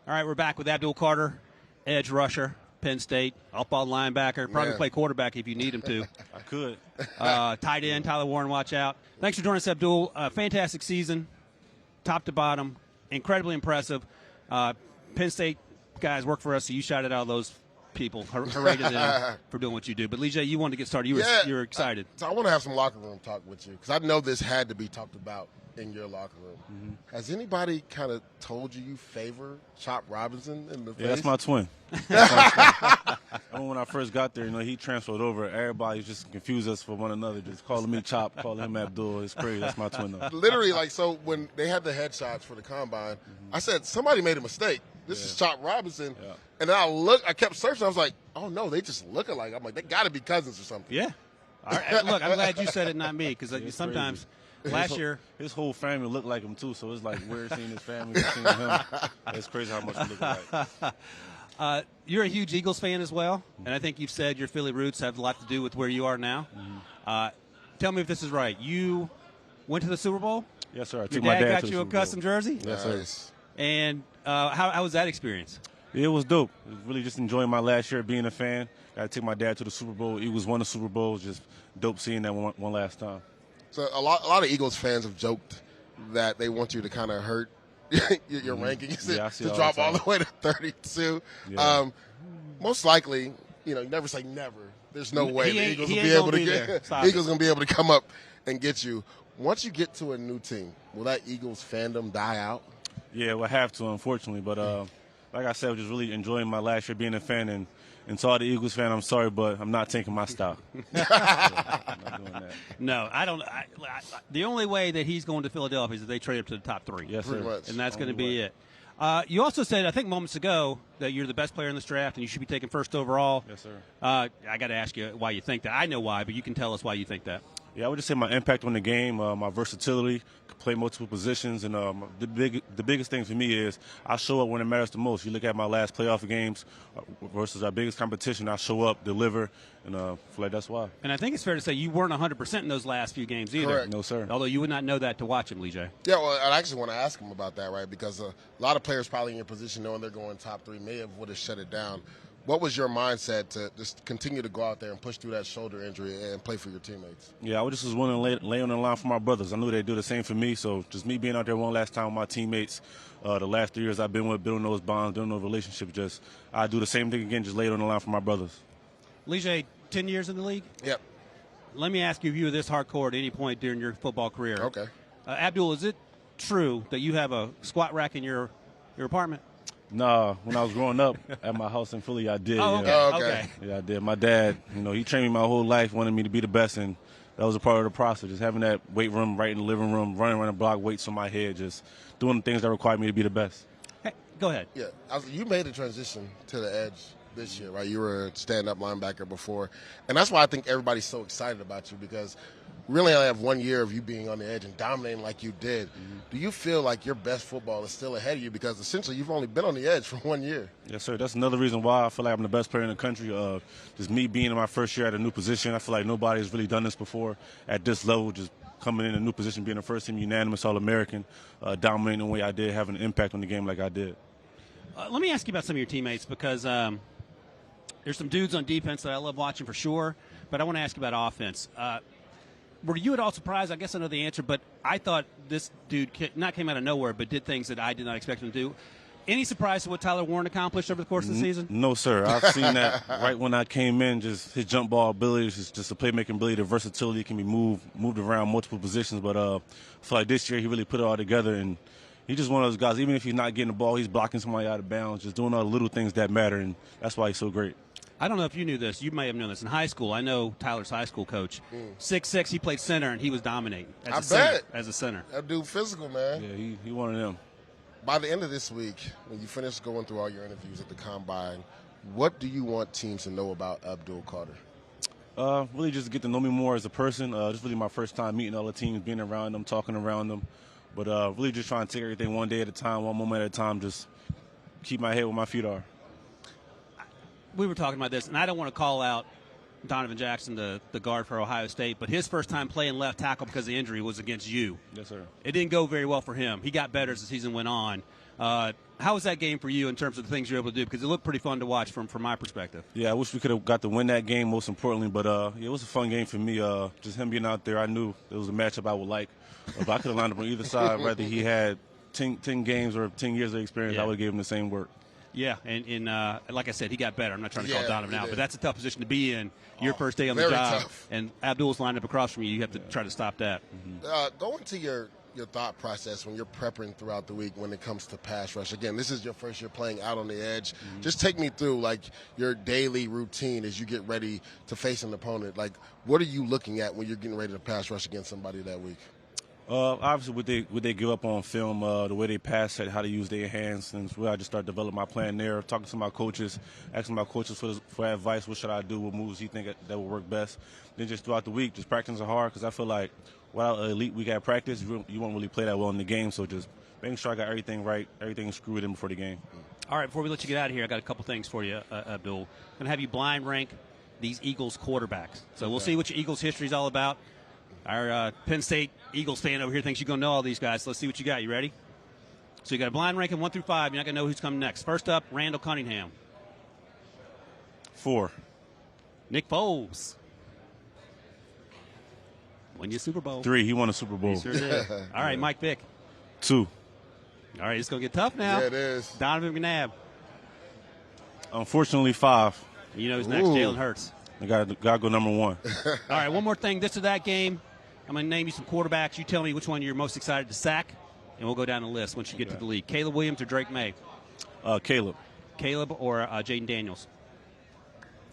All right, we're back with Abdul Carter, edge rusher, Penn State, up-ball linebacker, probably play quarterback if you need him to. I could. Tight end, Tyler Warren, watch out. Thanks for joining us, Abdul. Fantastic season, top to bottom, incredibly impressive. Penn State guys work for us, so you shouted out those people. Hooray to them for doing what you do. But, Lijay, you wanted to get started. You were excited. So I want to have some locker room talk with you because I know this had to be talked about in your locker room. Mm-hmm. Has anybody kind of told you favor Chop Robinson in the face? Yeah, that's my twin. When I first got there, he transferred over. Everybody just confused us for one another, just calling me Chop, calling him Abdul. It's crazy. That's my twin, though. Literally, so when they had the headshots for the combine, I said, somebody made a mistake. This is Chop Robinson. Yeah. And then I kept searching. I was like, oh, no, they just look alike. I'm like, they got to be cousins or something. Yeah. All right. Look, I'm glad you said it, not me, because sometimes – last year, his whole family looked like him too, so it's like weird seeing his family, seeing him. It's crazy how much we look alike. You're a huge Eagles fan as well, and I think you've said your Philly roots have a lot to do with where you are now. Tell me if this is right. You went to the Super Bowl? Yes, sir. Your dad got you a custom jersey? Yes, sir. And how was that experience? It was dope. It was really just enjoying my last year being a fan. Got to take my dad to the Super Bowl. Eagles won the Super Bowl. Just dope seeing that one last time. So a lot of Eagles fans have joked that they want you to kind of hurt your rankings to drop all the way to 32. Yeah. Most likely, you never say never. There's no way the Eagles will be able to get. Eagles gonna be able to come up and get you. Once you get to a new team, will that Eagles fandom die out? Yeah, we'll have to, unfortunately. But like I said, I was just really enjoying my last year being a fan. And to all the Eagles fan, I'm sorry, but I'm not taking my stock. I'm not doing that. No, I don't. The only way that he's going to Philadelphia is if they trade up to the top 3. Yes, sir. And that's going to be it. You also said, I think moments ago, that you're the best player in this draft and you should be taken first overall. Yes, sir. I got to ask you why you think that. I know why, but you can tell us why you think that. Yeah, I would just say my impact on the game, my versatility, could play multiple positions, and the biggest thing for me is I show up when it matters the most. You look at my last playoff games versus our biggest competition, I show up, deliver, and I feel like that's why. And I think it's fair to say you weren't 100% in those last few games either. Correct. No, sir. Although you would not know that to watch him, Lijay. Yeah, well, I actually want to ask him about that, right? Because a lot of players probably in your position, knowing they're going top 3, would have shut it down. What was your mindset to just continue to go out there and push through that shoulder injury and play for your teammates? Yeah, I just was willing to lay on the line for my brothers. I knew they'd do the same for me, so just me being out there one last time with my teammates, the last 3 years I've been with, building those bonds, building those relationships, I do the same thing again, just lay it on the line for my brothers. Lijay, 10 years in the league? Yep. Let me ask you if you were this hardcore at any point during your football career. Okay. Abdul, is it true that you have a squat rack in your apartment? Nah, when I was growing up at my house in Philly, I did. Oh, okay. Yeah. Okay. Yeah, I did. My dad, he trained me my whole life, wanted me to be the best, and that was a part of the process. Just having that weight room right in the living room, running around the block, weights on my head, just doing the things that required me to be the best. Hey, go ahead. Yeah, you made a transition to the edge this year, right? You were a stand-up linebacker before, and that's why I think everybody's so excited about you because really I have 1 year of you being on the edge and dominating like you did. Mm-hmm. Do you feel like your best football is still ahead of you because essentially you've only been on the edge for 1 year? Yes, sir. That's another reason why I feel like I'm the best player in the country. Just me being in my first year at a new position, I feel like nobody's really done this before at this level, just coming in a new position, being a first-team unanimous All-American, dominating the way I did, having an impact on the game like I did. Let me ask you about some of your teammates because there's some dudes on defense that I love watching for sure, but I want to ask you about offense. Were you at all surprised? I guess I know the answer, but I thought this dude not came out of nowhere, but did things that I did not expect him to do. Any surprise to what Tyler Warren accomplished over the course of the season? No, sir. I've seen that right when I came in, just his jump ball ability, just the playmaking ability, the versatility, can be moved around multiple positions. But I feel like this year he really put it all together, and he's just one of those guys, even if he's not getting the ball, he's blocking somebody out of bounds, just doing all the little things that matter, and that's why he's so great. I don't know if you knew this. You may have known this. In high school, I know Tyler's high school coach. 6'6", he played center, and he was dominating as a center. That dude physical, man. Yeah, he one of them. By the end of this week, when you finish going through all your interviews at the Combine, what do you want teams to know about Abdul Carter? Really just get to know me more as a person. Just really my first time meeting all the teams, being around them, talking around them. But really just trying to take everything one day at a time, one moment at a time, just keep my head where my feet are. We were talking about this, and I don't want to call out Donovan Jackson, the guard for Ohio State, but his first time playing left tackle because of the injury was against you. Yes, sir. It didn't go very well for him. He got better as the season went on. How was that game for you in terms of the things you're able to do? Because it looked pretty fun to watch from my perspective. Yeah, I wish we could have got to win that game, most importantly. But it was a fun game for me. Just him being out there, I knew it was a matchup I would like. If I could have lined up on either side, whether he had 10 games or 10 years of experience, I would have given him the same work. Yeah, and like I said, he got better. I'm not trying to call Donovan out, but that's a tough position to be in. Your first day on the job, tough. And Abdul's lined up across from you. You have to try to stop that. Go into your thought process when you're prepping throughout the week when it comes to pass rush. Again, this is your first year playing out on the edge. Just take me through, like, your daily routine as you get ready to face an opponent. Like, what are you looking at when you're getting ready to pass rush against somebody that week? Obviously, what they give up on film, the way they pass it, how to use their hands, and where I just start developing my plan there, talking to my coaches, asking my coaches for advice, what should I do, what moves you think that will work best. Then just throughout the week, just practicing hard, because I feel like without an elite week at practice, you won't really play that well in the game, so just making sure I got everything right, everything screwed in before the game. All right, before we let you get out of here, I got a couple things for you, Abdul. I'm going to have you blind rank these Eagles quarterbacks. So we'll see what your Eagles history is all about. Our Penn State Eagles fan over here thinks you're going to know all these guys. So let's see what you got. You ready? So you got a blind ranking 1 through 5. You're not going to know who's coming next. First up, Randall Cunningham. 4. Nick Foles. Won you a Super Bowl. 3. He won a Super Bowl. He sure did. All right, Mike Vick. 2. All right, it's going to get tough now. Yeah, it is. Donovan McNabb. Unfortunately, 5. You know who's next? Jalen Hurts. I got to go number 1. All right, one more thing. This or that game. I'm going to name you some quarterbacks. You tell me which one you're most excited to sack, and we'll go down the list once you get to the league. Caleb Williams or Drake May? Caleb. Caleb or Jaden Daniels?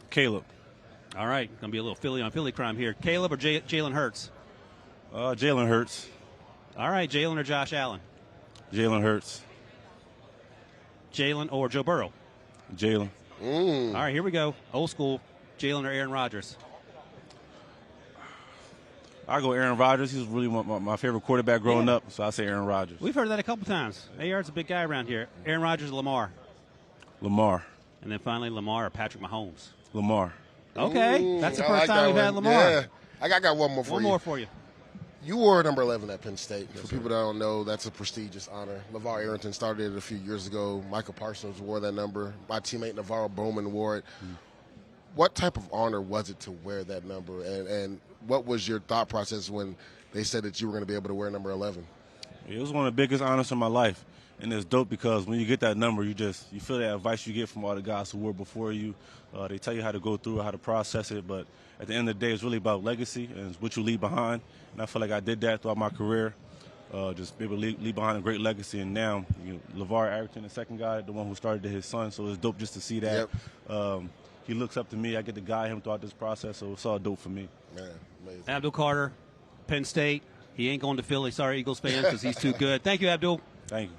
Caleb. All right, going to be a little Philly on Philly crime here. Caleb or Jalen Hurts? Jalen Hurts. All right, Jalen or Josh Allen? Jalen Hurts. Jalen or Joe Burrow? Jalen. All right, here we go. Old school. Jalen or Aaron Rodgers? I go Aaron Rodgers. He was really my favorite quarterback growing up, so I say Aaron Rodgers. We've heard that a couple times. AR's a big guy around here. Aaron Rodgers or Lamar? Lamar. And then finally Lamar or Patrick Mahomes? Lamar. Okay, that's the first time we've had Lamar. Yeah. I got one more for you. One more for you. You wore number 11 at Penn State. For people that don't know, that's a prestigious honor. LeVar Arrington started it a few years ago. Michael Parsons wore that number. My teammate Navarro Bowman wore it. What type of honor was it to wear that number? And what was your thought process when they said that you were going to be able to wear number 11? It was one of the biggest honors in my life. And it's dope because when you get that number, you feel that advice you get from all the guys who were before you. They tell you how to go through it, how to process it. But at the end of the day, it's really about legacy and it's what you leave behind. And I feel like I did that throughout my career, just be able to leave behind a great legacy. And now, LeVar Arrington, the second guy, the one who started to his son. So it's dope just to see that. Yep. He looks up to me. I get to guide him throughout this process, so it's all dope for me. Man, amazing. Abdul Carter, Penn State. He ain't going to Philly. Sorry, Eagles fans, because he's too good. Thank you, Abdul. Thank you.